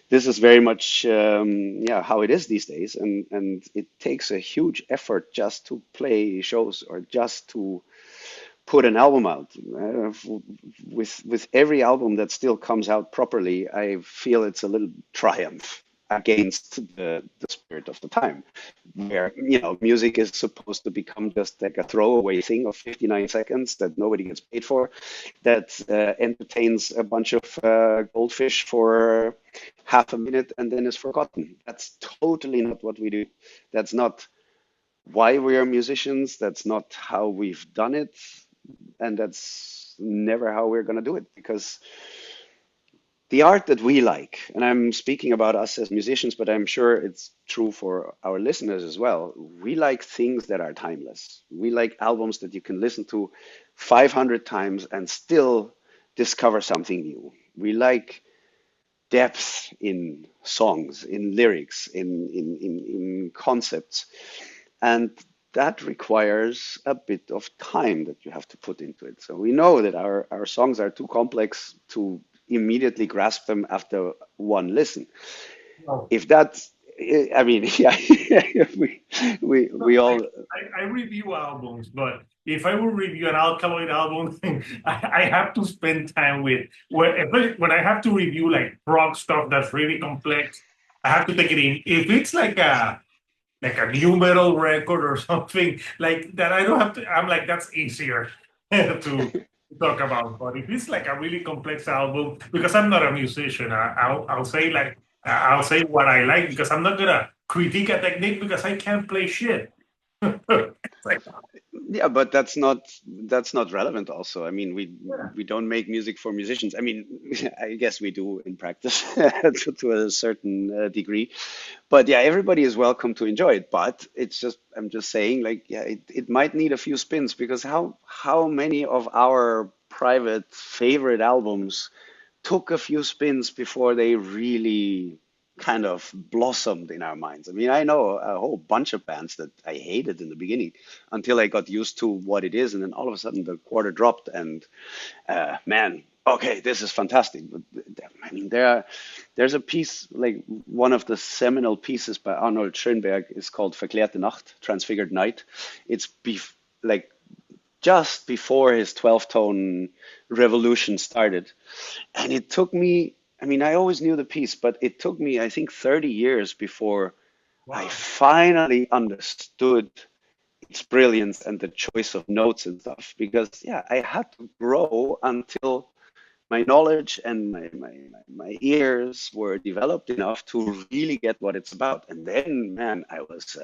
this is very much yeah, how it is these days, and it takes a huge effort just to play shows or just to put an album out. With every album that still comes out properly, I feel it's a little triumph against the spirit of the time, where music is supposed to become just like a throwaway thing of 59 seconds that nobody gets paid for, that entertains a bunch of goldfish for half a minute and then is forgotten. That's totally not what we do. That's not why we are musicians. That's not how we've done it, and that's never how we're going to do it because the art that we like, and I'm speaking about us as musicians, but I'm sure it's true for our listeners as well. We like things that are timeless. We like albums that you can listen to 500 times and still discover something new. We like depth in songs, in lyrics, in concepts. And that requires a bit of time that you have to put into it. So we know that our songs are too complex to immediately grasp them after one listen. No, If that's, I mean, yeah, we no, all, I review albums, but if I will review an Alkaloid album, I have to spend time with when I have to review like prog stuff that's really complex. I have to take it in. If it's like a new metal record or something like that, I don't have to. I'm like that's easier to talk about. But if it's like a really complex album, because I'm not a musician, I'll say like I'll say what I like because I'm not gonna critique a technique because I can't play shit. It's like, yeah, but that's not relevant also. I mean, yeah. we don't make music for musicians. I mean, I guess we do in practice to a certain degree. But yeah, everybody is welcome to enjoy it. But it's just, I'm just saying, like, yeah, it might need a few spins because how many of our private favorite albums took a few spins before they really kind of blossomed in our minds. I mean, I know a whole bunch of bands that I hated in the beginning until I got used to what it is, and then all of a sudden the quarter dropped, and man, okay, this is fantastic. But I mean, there's a piece like one of the seminal pieces by Arnold Schönberg is called "Verklärte Nacht," Transfigured Night. It's like just before his 12 tone revolution started. And it took me, I mean, I always knew the piece, but it took me, I think, 30 years before I Wow. finally understood its brilliance and the choice of notes and stuff. Because, yeah, I had to grow until my knowledge and my ears were developed enough to really get what it's about. And then, man, I was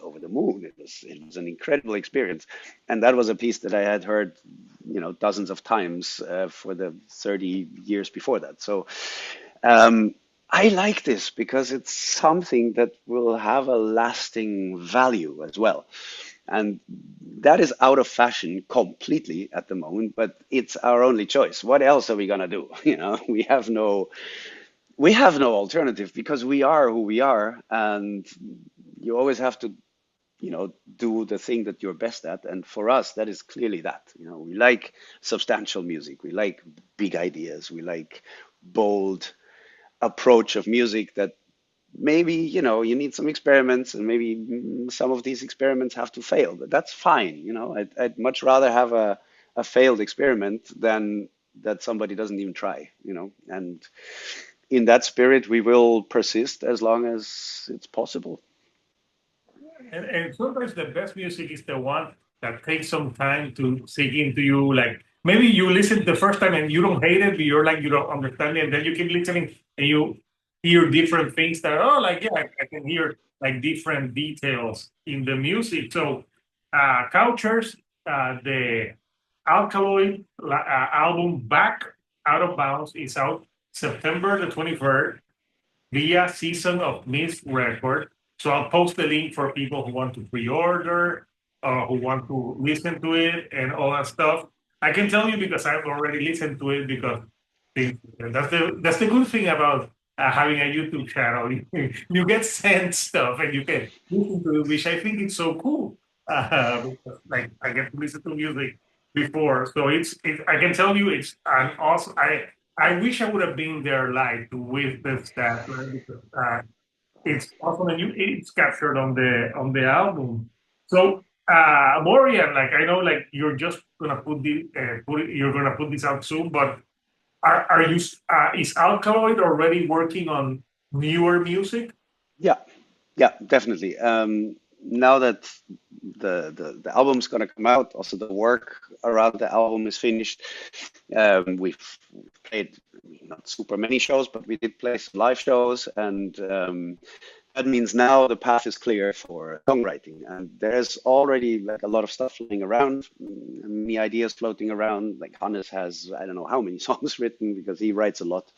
over the moon. It was an incredible experience, and that was a piece that I had heard, dozens of times for the 30 years before that. So I like this because it's something that will have a lasting value as well. And that is out of fashion completely at the moment, but it's our only choice. What else are we gonna do? We have no alternative because we are who we are, and you always have to do the thing that you're best at. And for us, that is clearly that. We like substantial music, we like big ideas, we like bold approach of music that maybe you need some experiments, and maybe some of these experiments have to fail, but that's fine. I'd much rather have a failed experiment than that somebody doesn't even try. And in that spirit we will persist as long as it's possible. And sometimes the best music is the one that takes some time to sink into you. Like maybe you listen the first time and you don't hate it, but you're like you don't understand it, and then you keep listening and you hear different things that like yeah, I can hear like different details in the music. So Couchers, the album Back Out of Bounds is out September the 23rd via Season of Mist Record. So I'll post the link for people who want to pre-order, who want to listen to it, and all that stuff. I can tell you because I've already listened to it because that's the good thing about having a YouTube channel. You get sent stuff and you can listen to it, which I think is so cool. Because, like I get to listen to music before, so I can tell you it's an awesome. I wish I would have been there live to witness that, right? Because it's awesome and it's captured on the album. So Morean, like I know, like you're just gonna you're gonna put this out soon, but are you is Alkaloid already working on newer music? Yeah, yeah, definitely. Now that the album's gonna come out, also the work around the album is finished. We've played not super many shows, but we did play some live shows, and that means now the path is clear for songwriting. And there's already like a lot of stuff flying around, many ideas floating around. Like Hannes has, I don't know how many songs written because he writes a lot.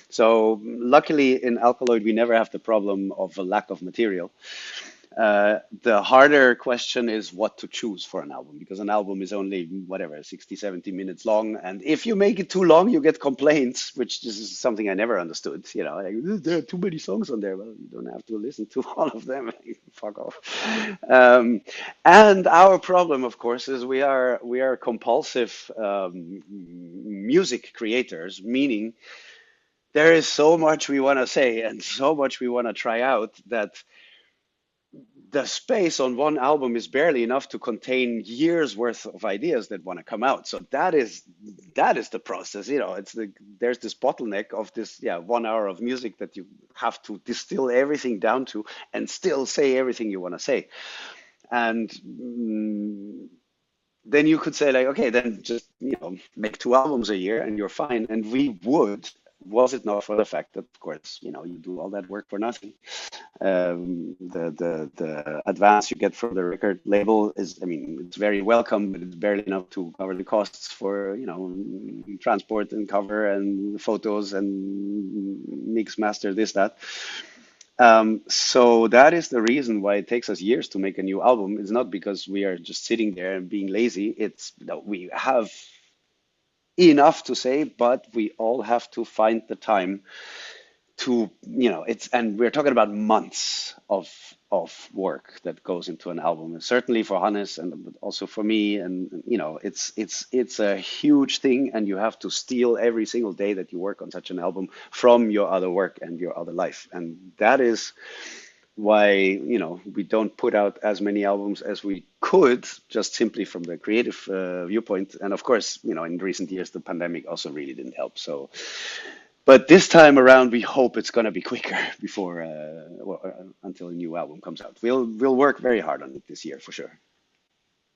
So luckily in Alkaloid, we never have the problem of a lack of material. The harder question is what to choose for an album, because an album is only whatever 60, 70 minutes long, and if you make it too long you get complaints, which this is something I never understood. Like, there are too many songs on there. Well, you don't have to listen to all of them. Fuck off. And our problem, of course, is we are compulsive music creators, meaning there is so much we want to say and so much we want to try out that the space on one album is barely enough to contain years worth of ideas that want to come out. So that is the process. There's this bottleneck of this 1 hour of music that you have to distill everything down to and still say everything you want to say. And then you could say like, okay, then just make 2 albums a year and you're fine. And we would, was it not for the fact that, of course, you do all that work for nothing. The advance you get from the record label is, I mean, it's very welcome, but it's barely enough to cover the costs for, transport and cover and photos and mix, master, this, that. So that is the reason why it takes us years to make a new album. It's not because we are just sitting there and being lazy. It's that we have enough to say, but we all have to find the time to, and we're talking about months of work that goes into an album. And certainly for Hannes and also for me, and it's a huge thing, and you have to steal every single day that you work on such an album from your other work and your other life. And that is why we don't put out as many albums as we could, just simply from the creative viewpoint. And of course, in recent years the pandemic also really didn't help. So but this time around we hope it's going to be quicker before until a new album comes out. We'll work very hard on it this year for sure.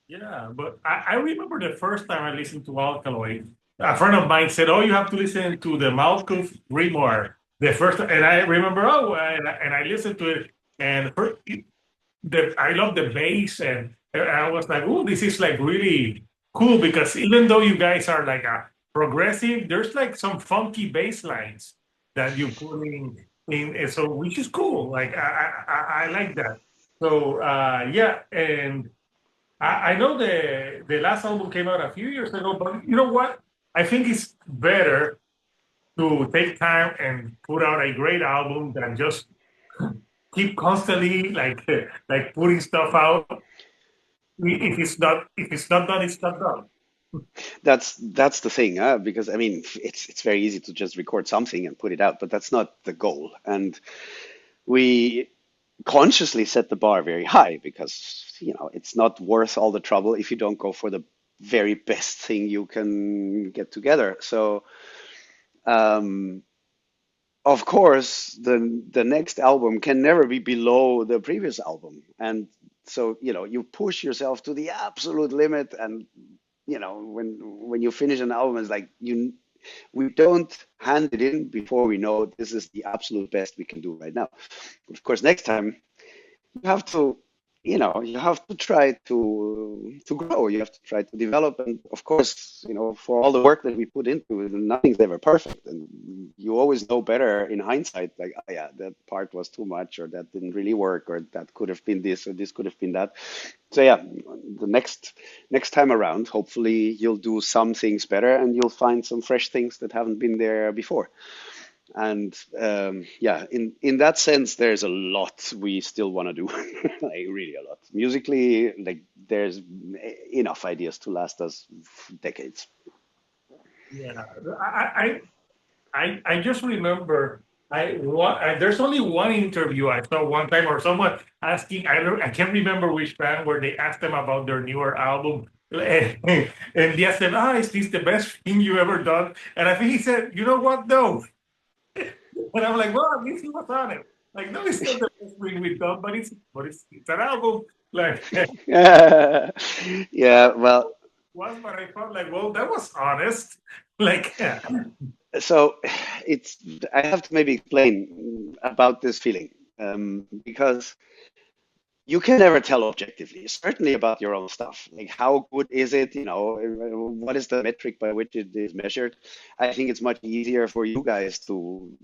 Yeah, but I remember the first time I listened to Alkaloid, a friend of mine said, "Oh, you have to listen to the Malkuth Grimoire." The first, and I remember, and I listened to it, and I love the bass, and I was like, "Oh, this is like really cool," because even though you guys are like a progressive, there's like some funky bass lines that you put in, and so which is cool. Like I like that. So yeah, and I know the last album came out a few years ago, but you know what? I think it's better to take time and put out a great album than just keep constantly like putting stuff out. If it's not done, it's not done. That's the thing, huh? Because I mean, it's very easy to just record something and put it out, but that's not the goal. And we consciously set the bar very high because, it's not worth all the trouble if you don't go for the very best thing you can get together. So, um, of course, the next album can never be below the previous album. And so, you push yourself to the absolute limit. And, when you finish an album, it's like we don't hand it in before we know this is the absolute best we can do right now. Of course, next time you have to you have to try to grow, you have to try to develop. And of course, for all the work that we put into it, nothing's ever perfect, and you always know better in hindsight, like, oh yeah, that part was too much, or that didn't really work, or that could have been this, or this could have been that. So yeah, the next time around, hopefully you'll do some things better, and you'll find some fresh things that haven't been there before. And yeah, in that sense, there's a lot we still want to do, like really a lot. Musically, like there's enough ideas to last us decades. Yeah, I just remember there's only one interview I saw one time, or someone asking, I can't remember which band, where they asked them about their newer album. And they asked them, is this the best thing you ever done? And I think he said, you know what, no. And I'm like, well, at least he was honest. Like, no, it's not the best thing we've done, but it's an album. Like, Yeah, well, was, but I felt like, well, that was honest. Like, yeah. so it's I have to maybe explain about this feeling, because you can never tell objectively, certainly about your own stuff. Like, how good is it? What is the metric by which it is measured? I think it's much easier for you guys to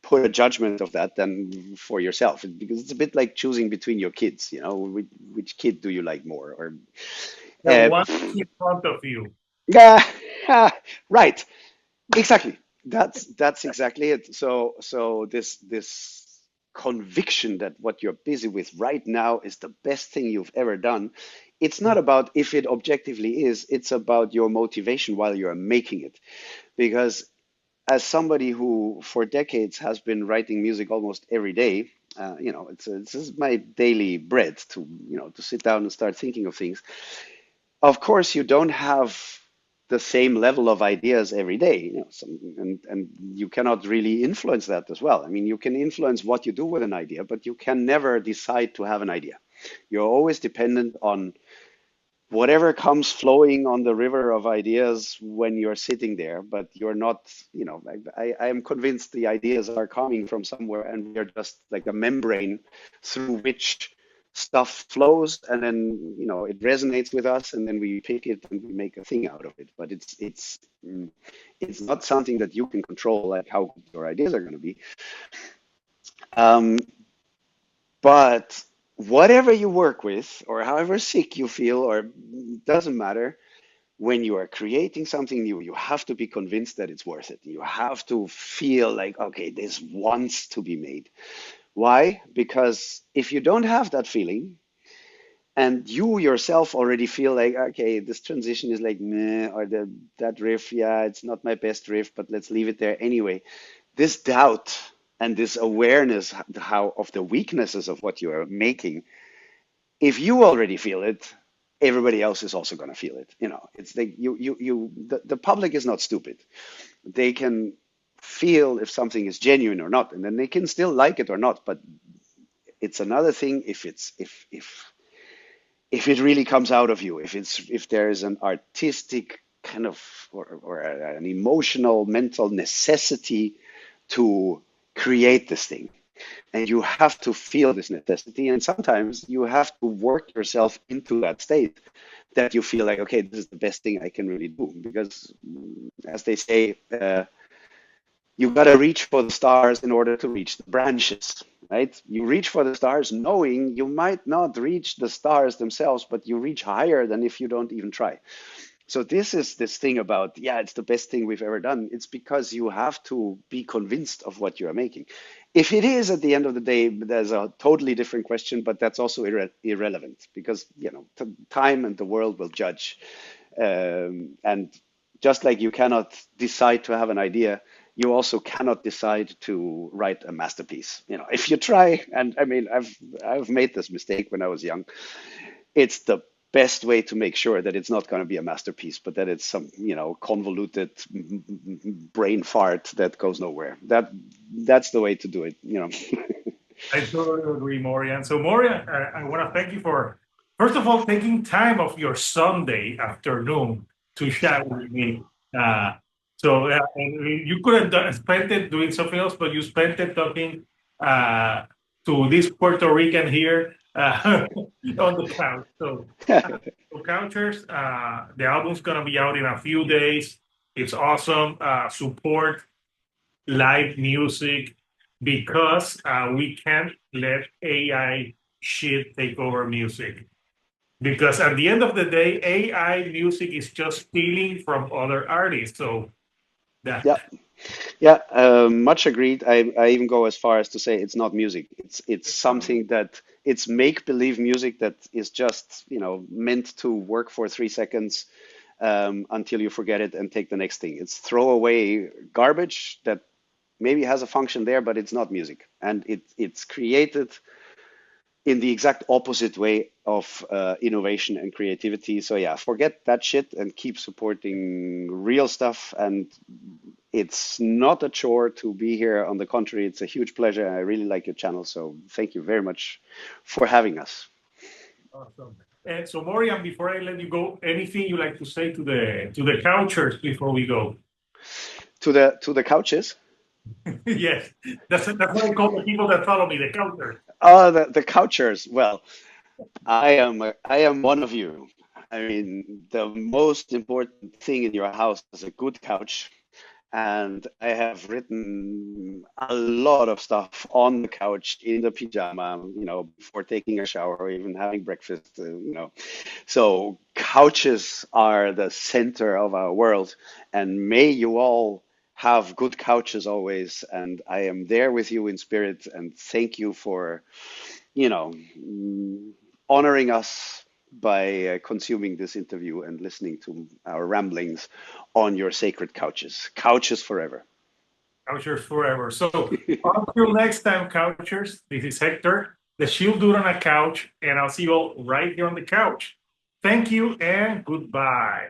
put a judgment of that than for yourself, because it's a bit like choosing between your kids. Which kid do you like more? Or The uh, one in front of you. yeah, right, exactly. That's exactly it. So this conviction that what you're busy with right now is the best thing you've ever done. It's not about if it objectively is, it's about your motivation while you're making it. Because as somebody who for decades has been writing music almost every day, this is my daily bread to sit down and start thinking of things. Of course, you don't have the same level of ideas every day, and you cannot really influence that as well. I mean, you can influence what you do with an idea, but you can never decide to have an idea. You're always dependent on whatever comes flowing on the river of ideas when you're sitting there, but you're not, I am convinced the ideas are coming from somewhere, and we are just like a membrane through which stuff flows, and then, it resonates with us, and then we pick it and we make a thing out of it. But it's not something that you can control, like how good your ideas are going to be. Um, but whatever you work with, or however sick you feel, or doesn't matter, when you are creating something new, you have to be convinced that it's worth it. You have to feel like, okay, this wants to be made. Why? Because if you don't have that feeling, and you yourself already feel like, okay, this transition is like meh, or that riff, yeah, it's not my best riff, but let's leave it there anyway. This doubt and this awareness how of the weaknesses of what you are making, if you already feel it, everybody else is also going to feel it. It's like the public is not stupid. They can feel if something is genuine or not, and then they can still like it or not. But it's another thing if it really comes out of you, if there is an artistic kind of, or an emotional, mental necessity to create this thing. And you have to feel this necessity. And sometimes you have to work yourself into that state that you feel like, okay, this is the best thing I can really do. Because, as they say, you got to reach for the stars in order to reach the branches, right? You reach for the stars knowing you might not reach the stars themselves, but you reach higher than if you don't even try. So this is this thing about, yeah, it's the best thing we've ever done. It's because you have to be convinced of what you are making. If it is at the end of the day, there's a totally different question, but that's also irrelevant because, time and the world will judge. And just like you cannot decide to have an idea, you also cannot decide to write a masterpiece. If you try, and I mean, I've made this mistake when I was young. It's the best way to make sure that it's not going to be a masterpiece, but that it's some, convoluted brain fart that goes nowhere. That's the way to do it. I totally agree, Morean. So, Morean, I want to thank you for, first of all, taking time of your Sunday afternoon to chat with me. And you could have spent it doing something else, but you spent it talking uh, to this Puerto Rican here on the couch. So Couchers, the album's gonna be out in a few days. It's awesome. Support live music because we can't let AI shit take over music. Because at the end of the day, AI music is just stealing from other artists. So that Yeah. Yeah, much agreed. I even go as far as to say it's not music. It's something that it's make-believe music that is just, meant to work for 3 seconds until you forget it and take the next thing. It's throwaway garbage that maybe has a function there, but it's not music. And it's created in the exact opposite way of innovation and creativity. So yeah, forget that shit and keep supporting real stuff. And it's not a chore to be here. On the contrary, it's a huge pleasure. I really like your channel. So thank you very much for having us. awesome. And so Morian, before I let you go, anything you like to say to the couchers before we go? To the couches. Yes, that's what I call the people that follow me, the couchers. The couchers. Well, I am one of you. I mean, the most important thing in your house is a good couch. And I have written a lot of stuff on the couch in the pajama, before taking a shower or even having breakfast, So couches are the center of our world, and may you all have good couches always. And I am there with you in spirit, and thank you for, honoring us by consuming this interview and listening to our ramblings on your sacred couches. Couches forever. Couchers forever. So until next time, couchers, this is Hector, the shield dude on a couch, and I'll see you all right here on the couch. Thank you and goodbye.